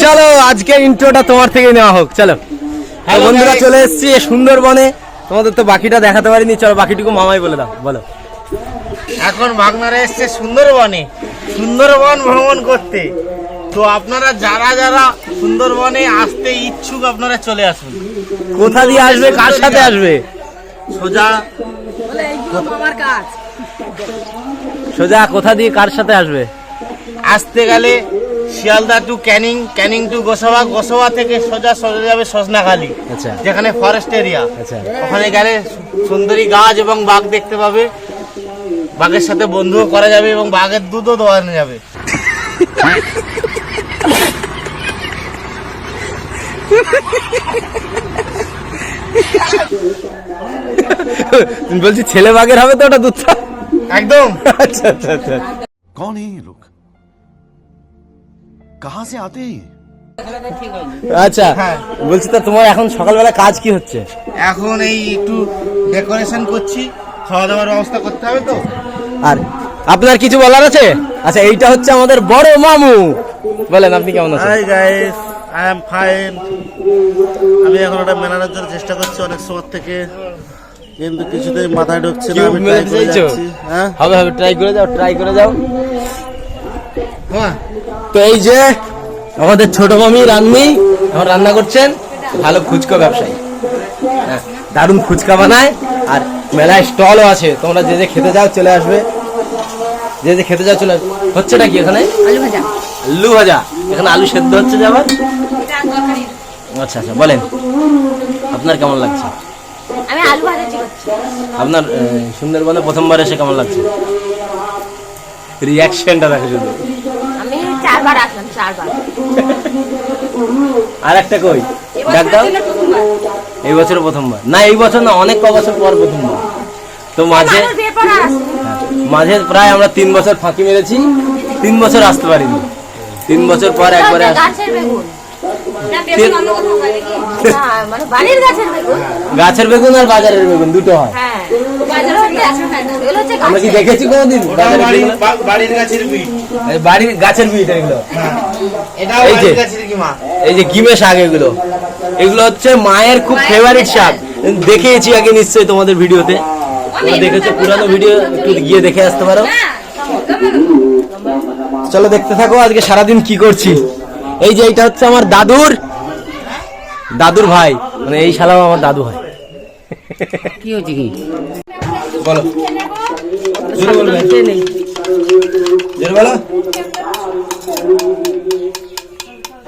চলো আজকে ইন্ট্রোটা তোমার থেকে নেওয়া হোক। চলো বন্ধুরা, চলে এসেছি সুন্দরবনে। তোমাদের তো বাকিটা দেখাতে পারিনি, চলো বাকিটুকু মামাই বলে দাও। বলো। এখন ভাগনারা এসছে সুন্দরবনে, সুন্দরবন ভ্রমণ করতে। তো আপনারা যারা যারা সুন্দরবনে আসতে ইচ্ছুক আপনারা চলে আসুন। কোথা দিয়ে আসবে, কার সাথে আসবে? সোজা সোজা কোথা দিয়ে কার সাথে আসবে? আসতে গেলে শিয়ালদা টু ক্যানিং, ক্যানিং টু গোসাবা, গোসাবা থেকে সোজা সোজা যাবে সজনাখালি, আচ্ছা যেখানে ফরেস্ট এরিয়া। আচ্ছা। ওখানে গেলে সুন্দরী গাছ এবং বাঘ দেখতে পাবে। বাঘের সাথে বন্ধুও করা যাবে এবং বাঘের দুধও দোয়ানো যাবে। বলছি ছেলে বাঘের হবে তো ওটা দুধ? একদম। আচ্ছা আচ্ছা আচ্ছা। कौन है ये लोग? कहां से आते हैं? আচ্ছা বলছি তো তোমার এখন সকালবেলা কাজ কি হচ্ছে? এখন এই একটু ডেকোরেশন করছি, খাওয়া দাওয়ার ব্যবস্থা করতে হবে তো। আর আপনার কিছু বলার আছে? আচ্ছা এইটা হচ্ছে আমাদের বড় মামু। বলেন আপনি কেমন আছেন? Hi guys, I am fine. আমি এখন একটা মেলানোর জন্য চেষ্টা করছি অনেক সময় থেকে, কিন্তু কিছুতেই মাথায় ঢুকছে না। আমি ট্রাই করে যাচ্ছি। হ্যাঁ হবে হবে, ট্রাই করে যাও, ট্রাই করে যাও। হ্যাঁ, তো এই যে আমাদের ছোট মামি রান্নি এখন রান্না করছেন, ভালো ফুচকা ব্যবসায়ী। হ্যাঁ, দারুণ ফুচকা বানায়। আর মেলায় স্টলও আছে, তোমরা যে যে খেতে যাও চলে আসবে, যে যে খেতে যাও চলে আসবে। হচ্ছেটা কি এখানে? আলু ভাজা। আলু ভাজা, এখানে আলু সেদ্ধ হচ্ছে যে আবার। আচ্ছা আচ্ছা, বলেন আপনার কেমন লাগছে? আমি আলু ভাজা করছি। আপনার সুন্দরবনে প্রথমবার এসে কেমন লাগছে? রিয়াকশনটা দেখো শুধু। আমি 4 বার আসলাম, 4 বার। আর একটা কই ডাক দাও। এই বছর প্রথমবার না, এই বছর না, অনেক ক বছর পর প্রথমবার। তো মাঝে মাঝে প্রায় আমরা 3 বছর ফাঁকি মেরেছি, 3 বছর আসতে পারিনি। 3 বছর পর একবারে গাছের বেগুন। মানে বাড়ির গাছের বেগুন। গাছের বেগুন আর বাজারের বেগুন দুটো হয়। হ্যাঁ, এগুলো হচ্ছে আমরা কি দেখেছি কোনোদিন? বাড়ির গাছের বিট। বাড়ির গাছের বিট এগুলো। এটাও এই যে বাড়ির গাছের কি মা? এই যে গিমে শাক, এগুলো এগুলো হচ্ছে মায়ের খুব ফেভারিট শাক। দেখিয়েছি আগে নিশ্চয়ই তোমাদের ভিডিওতে, তোমরা দেখেছো পুরানো ভিডিও, একটু গিয়ে দেখে আসতে পারো। চলো দেখতে থাকো আজকে সারাদিন কি করছি। এই যে এইটা হচ্ছে আমার দাদুর ভাই, মানে এই শালাও আমার দাদু হয়। কি হচ্ছে কি? বলো জোরে বলবে, জোরে বলো,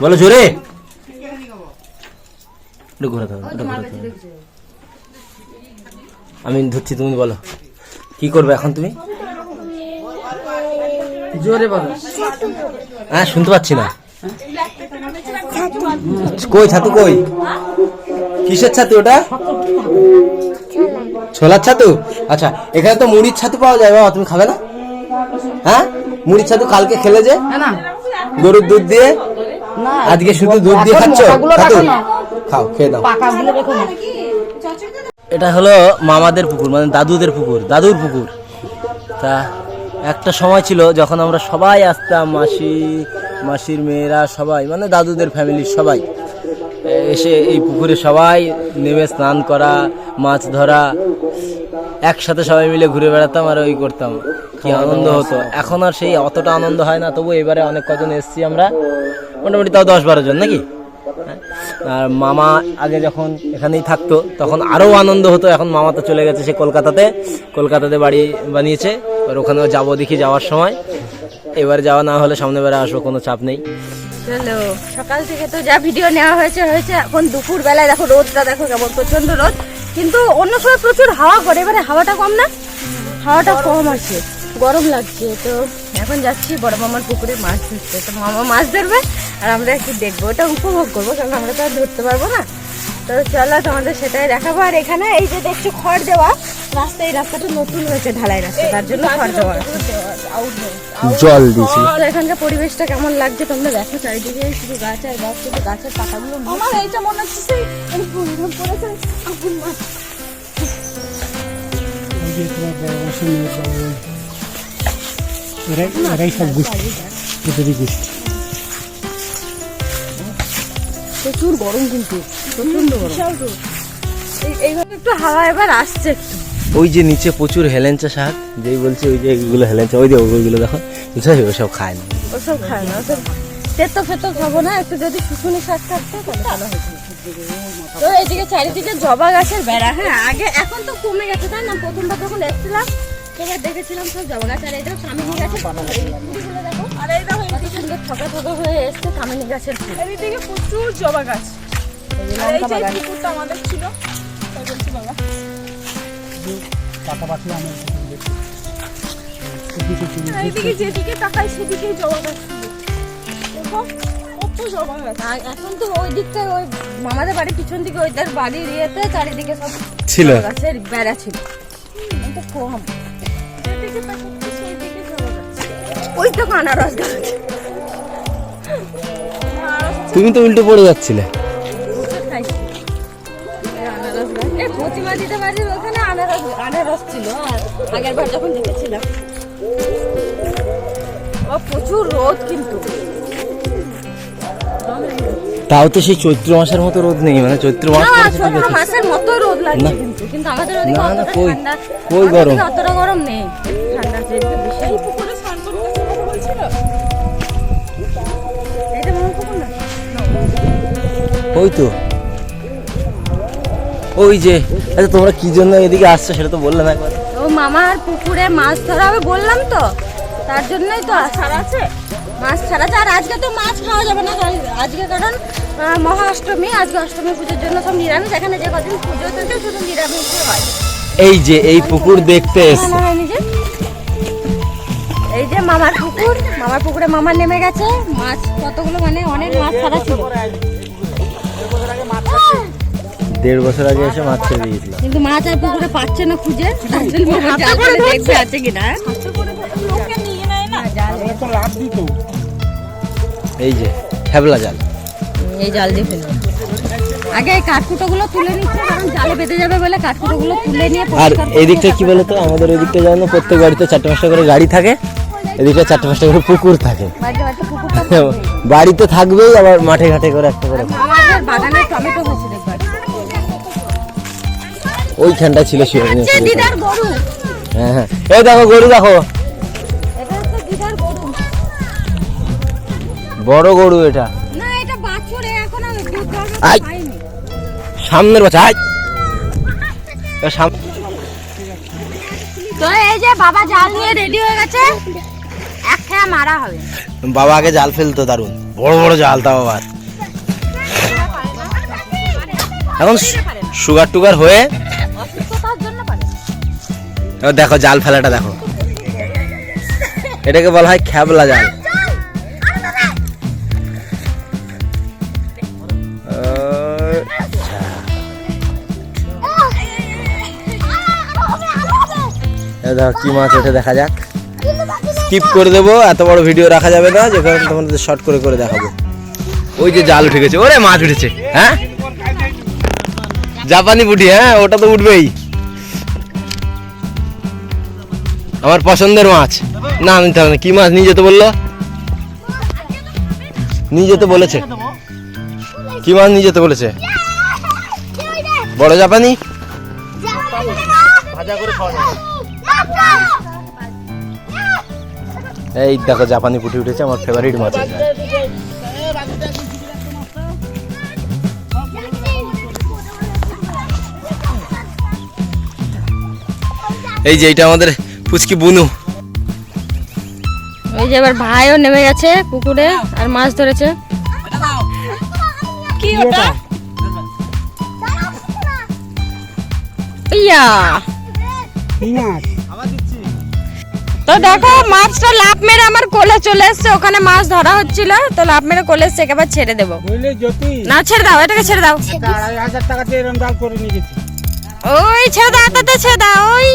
বলো জোরে। একটু ঘোরা থাকো, একটু ঘোরা থাকো। আমি ধরছি, তুমি বলো কি করবে এখন তুমি? জোরে বলো। হ্যাঁ শুনতে পাচ্ছি না। কই ছাতু, কই কিসের ছাতু ওটা? ছোলার ছাতু। আচ্ছা, এখানে তো মুড়ির ছাতু পাওয়া যায়, বাবা তুমি খাবে না? হ্যাঁ, মুড়ির ছাতু কালকে খেলে যে গরুর দুধ দিয়ে, আজকে শুধু দুধ দিয়ে খাচ্ছ? ছাতু খাও, খেয়ে দাও। এটা হলো মামাদের পুকুর, মানে দাদুদের পুকুর, দাদুর পুকুর। তা একটা সময় ছিল যখন আমরা সবাই আসতাম, মাসির মেয়েরা সবাই, মানে দাদুদের ফ্যামিলির সবাই এসে এই পুকুরে সবাই নেমে স্নান করা, মাছ ধরা, একসাথে সবাই মিলে ঘুরে বেড়াতাম আর ওই করতাম, কি আনন্দ হতো। এখন আর সেই অতটা আনন্দ হয় না, তবু এবারে অনেক কজন এসছি আমরা, মোটামুটি তাও 10-12 জন নাকি। আর মামা আগে যখন এখানেই থাকতো তখন আরও আনন্দ হতো। এখন মামা তো চলে গেছে সে কলকাতাতে বাড়ি বানিয়েছে, আর ওখানেও যাবো দেখি যাওয়ার সময়। এবার যাওয়া না হলে সামনে বারে আসবো, কোনো চাপ নেই। চলো, সকাল থেকে তো যা ভিডিও নেওয়া হয়েছে। এখন দুপুর বেলায় দেখো রোদটা, দেখো কেমন প্রচন্ড রোদ, কিন্তু অন্য সময় প্রচুর হাওয়া করে, এবারে হাওয়াটা কম না, হাওয়াটা কম আছে, গরম লাগছে। তো এখন যাচ্ছি বড় মামার পুকুরে মাছ ধরতে। তো মামা মাছ ধরবে আর আমরা একটু দেখবো, ওটা উপভোগ করবো, কারণ আমরা তো আর ধরতে পারবো না। তো চলো তোমাদের সেটাই দেখাবো। আর এখানে এই যে দেখছো খড় দেওয়া রাস্তা, এই রাস্তাটা নতুন হয়েছে, ঢালাই রাস্তা, তার জন্য খড় দেওয়া, জল দিয়েছি। এখানকার পরিবেশটা কেমন লাগছে তোমরা দেখো, চারিদিকে শুধু গাছ আর গাছ, শুধু গাছের পাতাগুলো। আমার এইটা মনে হচ্ছে প্রচুর গরম কিন্তু প্রচন্ড গরম। এইভাবে একটু হাওয়া এবার আসছে একটু। ওই যে নিচে প্রচুর হেলেঞ্চা শাক, যেই বলছে ওই যে এগুলো হেলেঞ্চা, ওই যে ওইগুলো দেখো, ওসব খায় না। ওসব খায় না, ওসব তেতো ফেতো খাবো না, একটু যদি শুশুনি শাক থাকতো তাহলে ভালো হতো। তো এইদিকে চারিদিকে জবা গাছের বেড়া, হ্যাঁ আগে, এখন তো কমে গেছে তাই না? প্রথমবার যখন এসেছিলাম তখন দেখেছিলাম সব জবা গাছ, আর এই দেখো কামিনী গাছের ফুলগুলো দেখো, আর এই দেখো কত সুন্দর থকা থকা হয়ে এসছে কামিনী গাছের ফুল। এদিকে প্রচুর জবা গাছ, আর এই যে পুকুরটা আমাদের ছিল, তাই বলছি বাবা। এইদিকে যেদিকে তাকাই সেদিকেই জবা গাছ ছিল, দেখো কত জবা গাছ। আর এখন তো ওই দিকটা, ওই মামাদের বাড়ির পিছন দিকে ওইদের বাড়ির ইয়েতে চারিদিকে সব ছিল। জবা গাছের বেড়া ছিল, কিন্তু কম। যেদিকে তাকাচ্ছি সেইদিকে জবা গাছ। ওই তো আনারস গাছ, তুমি তো উল্টো পড়ে যাচ্ছিলে। খাইছি এই আনারস গাছ। এই প্রতিমা দিতে বাড়ির ওখানে আনারস ছিল, আর আগের বার যখন দেখেছিলাম। ও প্রচুর রোদ কিন্তু, তাও তো সেই চৈত্র মাসের মতো রোদ নেই, মানে চৈত্র মাস না, পড়েছে ঠিক চৈত্র আছে। মাসের মতো রোদ লাগছে না। কিন্তু আমাদের ওদিকে না, না, অতটা কই- ঠান্ডা, কই আমাদের গরম? ওদিকে অতটা গরম নেই, ঠান্ডা আছে, এদিকে বেশি। এই পুকুরে স্নান করতে কথা বলছিল। এইটা মনে পুকুর না? ওই তো, ওই যে, আচ্ছা তোমরা কি জন্য এদিকে আসছো সেটা তো বললে না একবার। ও মামার পুকুরে মাছ ধরা হবে বললাম তো, তার জন্যই তো ছাড়া আছে, মাছ ছাড়া আছে। আর আজকে তো মাছ খাওয়া যাবে না, আজকে কারণ মহা অষ্টমী, আজকে অষ্টমী পুজোর জন্য সব নিরামিষ, এখানে যে কদিন পুজো চলছে শুধু নিরামিষই হয়। এই যে এই পুকুর দেখতে এসছে, না হয়নি যে, এই যে মামার পুকুর, মামার পুকুরে মামা নেমে গেছে, মাছ কতগুলো, মানে অনেক মাছ ছাড়া ছিল, 1.5 বছর আগে এসে মাছ ছেড়ে দিয়েছিল। কিন্তু মাছ আর পুকুরে পাচ্ছে না খুঁজে, তার জন্য মামা জাল করে দেখবে আছে কিনা। লোকে নিয়ে নেয় না। এই যে খেবলা জাল, এই জাল দিয়ে ফেলবে। আগে এই কাঠকুটোগুলো তুলে নিচ্ছে, কারণ জালে বেঁধে যাবে বলে কাঠকুটোগুলো তুলে নিয়ে আর পরিষ্কার করে এদিকটা কি বলতো, আমাদের ওইদিকটা জানো প্রত্যেক বাড়িতে 4-5টা করে গাড়ি থাকে, এদিকটা 4-5টা করে পুকুর থাকে। বাড়িতে বাড়িতে পুকুরটা বাড়িতে থাকবেই, আবার মাঠে ঘাটে করে একটা করে। আমাদের বাগানে টমেটো হয়েছে দেখবার। ওইখানটা ছিল শিবনী। যে দিদার গরু, হ্যাঁ হ্যাঁ, এই দেখো গরু দেখো, এটা হচ্ছে দিদার গরু। বড় গরু এটা, না এটা বাছুর, এখনো দুধ আই। খায়নি। সামনের বাচ্চা। তো এই যে বাবা জাল নিয়ে রেডি হয়ে গেছে, এক খেয়া মারা হবে। বাবা আগে জাল ফেলতো, দারুন বড় বড় জাল, তাও আবার এখন সুগার টুগার হয়ে। অসুস্থতার জন্য পারে। এবার দেখো জাল ফেলাটা দেখো, এটাকে বলা হয় খেবলা জাল। দেখো কি মাছ ওঠে, দেখা যাক। স্কিপ করে দেবো, এত বড় ভিডিও রাখা যাবে না, যেখানে তোমাদের শর্ট করে করে দেখাবো। ওই যে জাল উঠে গেছে, ওরে মাছ উঠেছে, হ্যাঁ জাপানি পুঁটি, হ্যাঁ ওটা তো উঠবেই, আমার পছন্দের মাছ। না নিতে হবে না, কি মাছ নিয়ে যেতে বললো, নিয়ে যেতে বলেছে, কি মাছ নিয়ে যেতে বলেছে, বড় জাপানি। ভাজা করে খাওয়া যাবে। এই দেখো জাপানি পুঁটি উঠেছে, আমার ফেভারিট মাছ এটা। এই যে এটা আমাদের পুচকি বুনু। ওই যে এবার ভাইও নেমে গেছে পুকুরে আর মাছ ধরেছে। কি ওটা? ইয়া তো দেখো মাছটা লাফ মেরে আমার কোলে চলে এসছে, ওখানে মাছ ধরা হচ্ছিল তো লাফ মেরে কোলে এসছে, একেবারে ছেড়ে দেবো। না ছেড়ে দাও, এটাকে ছেড়ে দাও, ওই ছেড়ে দাও, তাতে ছেড়ে দাও, ওই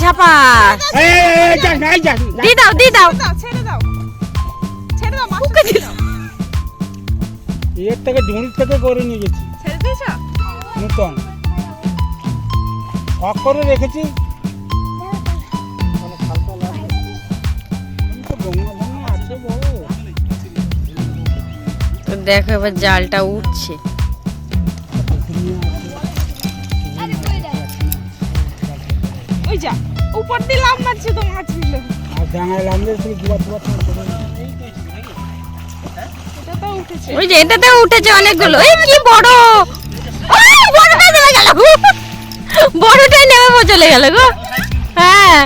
ঝাপা দি দাও, দি দাও, ছেড়ে দাও, ছেড়ে দাও, মাছটা ছেড়ে দাও। এর থেকে ঝুড়ি থেকে করে নিয়ে গেছি ছেড়ে দিয়েছো? নতুন শখ করে রেখেছি। তো দেখো এবার জালটা উঠছে। ওই যা উপর দিয়ে লাভ মারছে তো মাছগুলো। আর ডাঙায় নামলে শুধু দুবার এটা তো উঠেছে। ওই যে এটাতে উঠেছে অনেকগুলো। এই কি বড়, ওই বড়টা নেমে গেল, বড়টাই নেমে চলে গেল গো। হ্যাঁ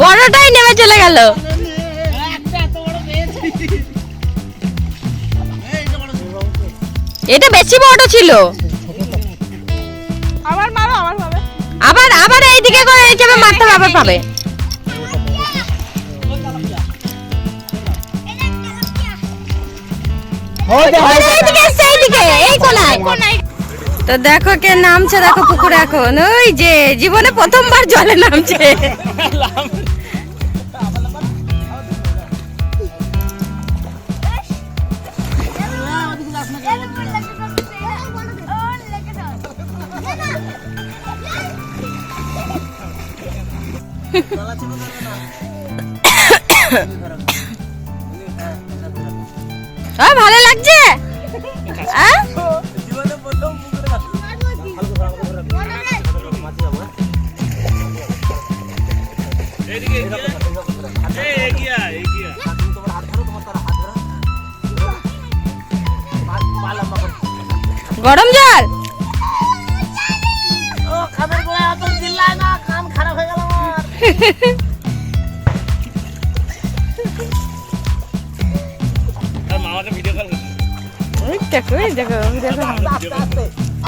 বড়টাই নেমে চলে গেল। এটা বেশি বড় ছিল। আবার মারো, আবার পাবে। আবার আবার এইদিকে করে এইভাবে মারতে হবে, পাবে। এইদিকে এসছে, এইদিকে, এই কোনায়। তো দেখো কে নামছে, দেখো পুকুরে এখন। ওই যে জীবনে প্রথমবার জলে নামছে। ভালো লাগছে? গরম জল দেখো, দেখো, দেখো,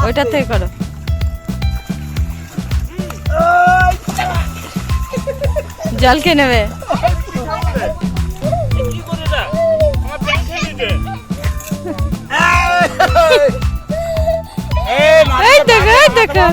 ওইটা থেকে করো। জল খেয়ে নেবে। এই দেখো, দেখো।